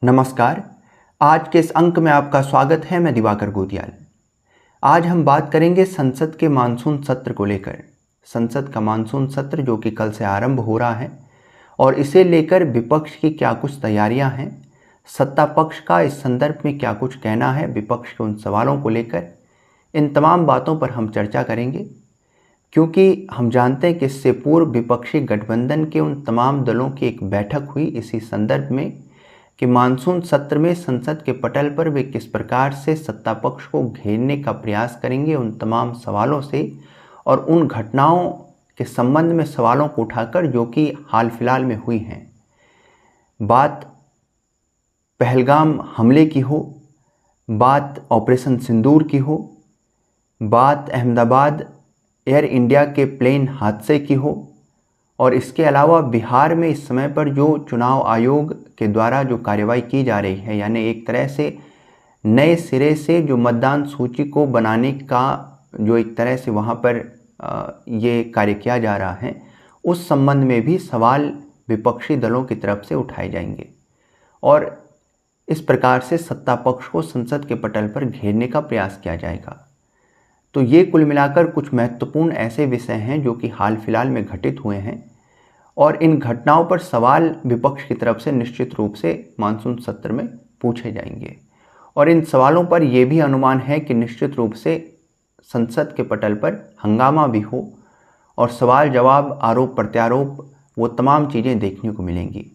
नमस्कार। आज के इस अंक में आपका स्वागत है। मैं दिवाकर गोदियाल। आज हम बात करेंगे संसद के मानसून सत्र को लेकर। संसद का मानसून सत्र जो कि कल से आरंभ हो रहा है और इसे लेकर विपक्ष की क्या कुछ तैयारियां हैं, सत्ता पक्ष का इस संदर्भ में क्या कुछ कहना है, विपक्ष के उन सवालों को लेकर, इन तमाम बातों पर हम चर्चा करेंगे। क्योंकि हम जानते हैं कि इससे पूर्व विपक्षी गठबंधन के उन तमाम दलों की एक बैठक हुई इसी संदर्भ में कि मानसून सत्र में संसद के पटल पर वे किस प्रकार से सत्ता पक्ष को घेरने का प्रयास करेंगे, उन तमाम सवालों से और उन घटनाओं के संबंध में सवालों को उठाकर जो कि हाल फिलहाल में हुई हैं। बात पहलगाम हमले की हो, बात ऑपरेशन सिंदूर की हो, बात अहमदाबाद एयर इंडिया के प्लेन हादसे की हो, और इसके अलावा बिहार में इस समय पर जो चुनाव आयोग के द्वारा जो कार्रवाई की जा रही है, यानी एक तरह से नए सिरे से जो मतदान सूची को बनाने का जो एक तरह से वहाँ पर ये कार्य किया जा रहा है, उस संबंध में भी सवाल विपक्षी दलों की तरफ से उठाए जाएंगे और इस प्रकार से सत्ता पक्ष को संसद के पटल पर घेरने का प्रयास किया जाएगा। तो ये कुल मिलाकर कुछ महत्वपूर्ण ऐसे विषय हैं जो कि हाल फिलहाल में घटित हुए हैं और इन घटनाओं पर सवाल विपक्ष की तरफ से निश्चित रूप से मानसून सत्र में पूछे जाएंगे और इन सवालों पर यह भी अनुमान है कि निश्चित रूप से संसद के पटल पर हंगामा भी हो और सवाल जवाब, आरोप प्रत्यारोप, वो तमाम चीज़ें देखने को मिलेंगी।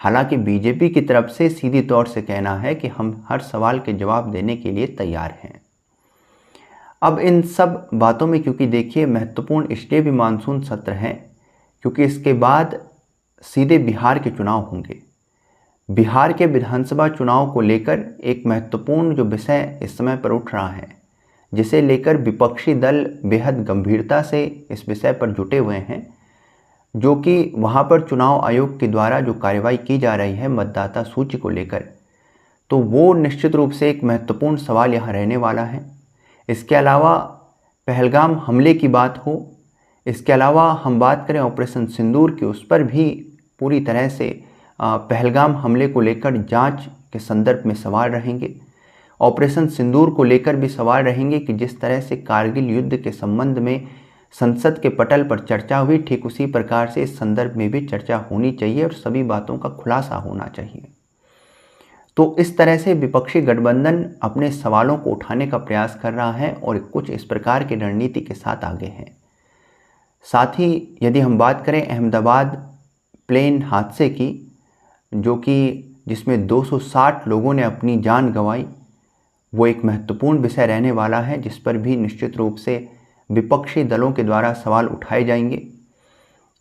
हालांकि बीजेपी की तरफ से सीधी तौर से कहना है कि हम हर सवाल के जवाब देने के लिए तैयार हैं। अब इन सब बातों में क्योंकि देखिए महत्वपूर्ण इसलिए भी मानसून सत्र है क्योंकि इसके बाद सीधे बिहार के चुनाव होंगे। बिहार के विधानसभा चुनाव को लेकर एक महत्वपूर्ण जो विषय इस समय पर उठ रहा है, जिसे लेकर विपक्षी दल बेहद गंभीरता से इस विषय पर जुटे हुए हैं, जो कि वहाँ पर चुनाव आयोग के द्वारा जो कार्रवाई की जा रही है मतदाता सूची को लेकर, तो वो निश्चित रूप से एक महत्वपूर्ण सवाल यहाँ रहने वाला है। इसके अलावा पहलगाम हमले की बात हो, इसके अलावा हम बात करें ऑपरेशन सिंदूर की, उस पर भी पूरी तरह से पहलगाम हमले को लेकर जांच के संदर्भ में सवाल रहेंगे। ऑपरेशन सिंदूर को लेकर भी सवाल रहेंगे कि जिस तरह से कारगिल युद्ध के संबंध में संसद के पटल पर चर्चा हुई, ठीक उसी प्रकार से इस संदर्भ में भी चर्चा होनी चाहिए और सभी बातों का खुलासा होना चाहिए। तो इस तरह से विपक्षी गठबंधन अपने सवालों को उठाने का प्रयास कर रहा है और कुछ इस प्रकार की रणनीति के साथ आगे है। साथ ही यदि हम बात करें अहमदाबाद प्लेन हादसे की, जो कि जिसमें 260 लोगों ने अपनी जान गंवाई, वो एक महत्वपूर्ण विषय रहने वाला है जिस पर भी निश्चित रूप से विपक्षी दलों के द्वारा सवाल उठाए जाएंगे।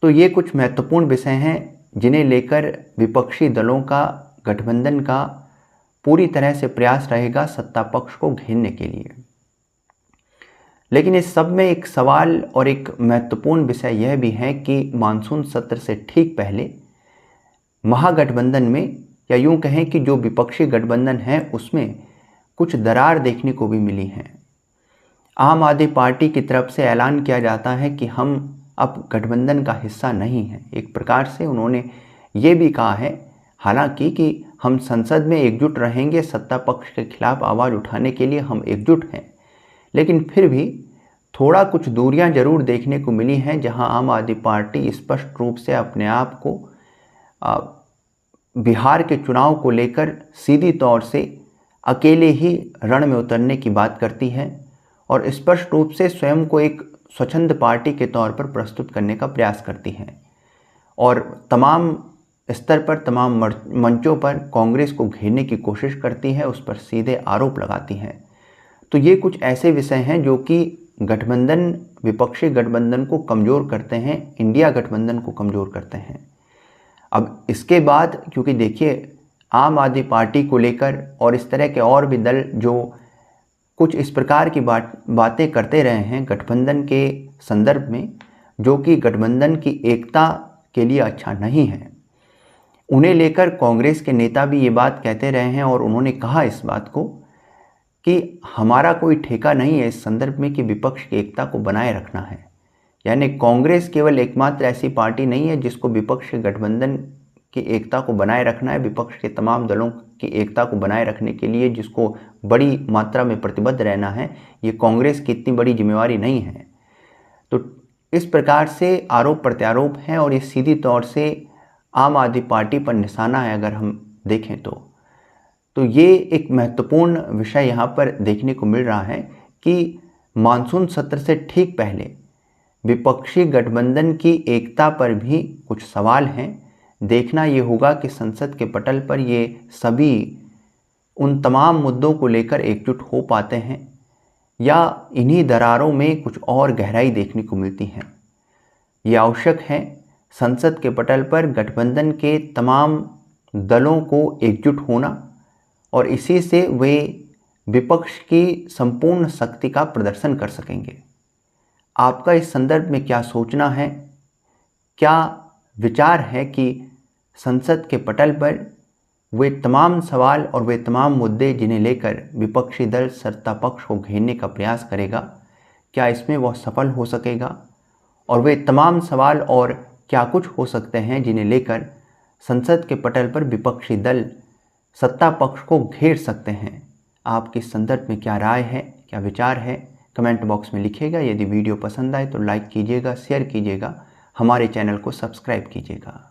तो ये कुछ महत्वपूर्ण विषय हैं जिन्हें लेकर विपक्षी दलों का, गठबंधन का पूरी तरह से प्रयास रहेगा सत्ता पक्ष को घेरने के लिए। लेकिन इस सब में एक सवाल और एक महत्वपूर्ण विषय यह भी है कि मानसून सत्र से ठीक पहले महागठबंधन में, या यूं कहें कि जो विपक्षी गठबंधन है उसमें कुछ दरार देखने को भी मिली है। आम आदमी पार्टी की तरफ से ऐलान किया जाता है कि हम अब गठबंधन का हिस्सा नहीं हैं। एक प्रकार से उन्होंने ये भी कहा है हालांकि कि हम संसद में एकजुट रहेंगे, सत्ता पक्ष के खिलाफ आवाज़ उठाने के लिए हम एकजुट हैं, लेकिन फिर भी थोड़ा कुछ दूरियां जरूर देखने को मिली हैं जहां आम आदमी पार्टी स्पष्ट रूप से अपने आप को बिहार के चुनाव को लेकर सीधी तौर से अकेले ही रण में उतरने की बात करती है और स्पष्ट रूप से स्वयं को एक स्वच्छंद पार्टी के तौर पर प्रस्तुत करने का प्रयास करती है और तमाम स्तर पर, तमाम मंचों पर कांग्रेस को घेरने की कोशिश करती है, उस पर सीधे आरोप लगाती है। तो ये कुछ ऐसे विषय हैं जो कि गठबंधन, विपक्षी गठबंधन को कमज़ोर करते हैं, इंडिया गठबंधन को कमज़ोर करते हैं। अब इसके बाद क्योंकि देखिए आम आदमी पार्टी को लेकर और इस तरह के और भी दल जो कुछ इस प्रकार की बातें करते रहे हैं गठबंधन के संदर्भ में, जो कि गठबंधन की एकता के लिए अच्छा नहीं है, उन्हें लेकर कांग्रेस के नेता भी ये बात कहते रहे हैं और उन्होंने कहा इस बात को कि हमारा कोई ठेका नहीं है इस संदर्भ में कि विपक्ष की एकता को बनाए रखना है। यानी कांग्रेस केवल एकमात्र ऐसी पार्टी नहीं है जिसको विपक्ष के गठबंधन की एकता को बनाए रखना है, विपक्ष के तमाम दलों की एकता को बनाए रखने के लिए जिसको बड़ी मात्रा में प्रतिबद्ध रहना है, ये कांग्रेस की इतनी बड़ी जिम्मेवारी नहीं है। तो इस प्रकार से आरोप प्रत्यारोप हैं और ये सीधी तौर से आम आदमी पार्टी पर निशाना है अगर हम देखें तो ये एक महत्वपूर्ण विषय यहाँ पर देखने को मिल रहा है कि मानसून सत्र से ठीक पहले विपक्षी गठबंधन की एकता पर भी कुछ सवाल हैं। देखना ये होगा कि संसद के पटल पर ये सभी उन तमाम मुद्दों को लेकर एकजुट हो पाते हैं या इन्हीं दरारों में कुछ और गहराई देखने को मिलती है। ये आवश्यक है संसद के पटल पर गठबंधन के तमाम दलों को एकजुट होना और इसी से वे विपक्ष की संपूर्ण शक्ति का प्रदर्शन कर सकेंगे। आपका इस संदर्भ में क्या सोचना है? क्या विचार है कि संसद के पटल पर वे तमाम सवाल और वे तमाम मुद्दे जिन्हें लेकर विपक्षी दल सत्ता पक्ष को घेरने का प्रयास करेगा, क्या इसमें वह सफल हो सकेगा? और वे तमाम सवाल और क्या कुछ हो सकते हैं जिन्हें लेकर संसद के पटल पर विपक्षी दल सत्ता पक्ष को घेर सकते हैं? आपके संदर्भ में क्या राय है, क्या विचार है? कमेंट बॉक्स में लिखिएगा। यदि वीडियो पसंद आए तो लाइक कीजिएगा, शेयर कीजिएगा, हमारे चैनल को सब्सक्राइब कीजिएगा।